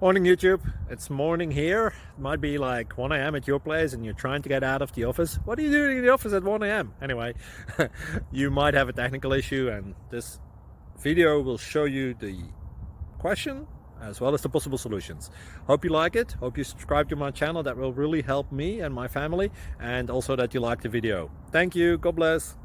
Morning YouTube, it's morning here. It might be like 1 a.m. at your place and you're trying to get out of the office. What are you doing in the office at 1 a.m.? Anyway, you might have a technical issue and this video will show you the question as well as the possible solutions. Hope you like it, hope you subscribe to my channel. That will really help me and my family, and also that you like the video. Thank you, God bless.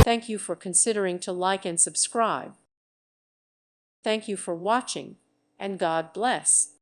Thank you for considering to like and subscribe. Thank you for watching, and God bless.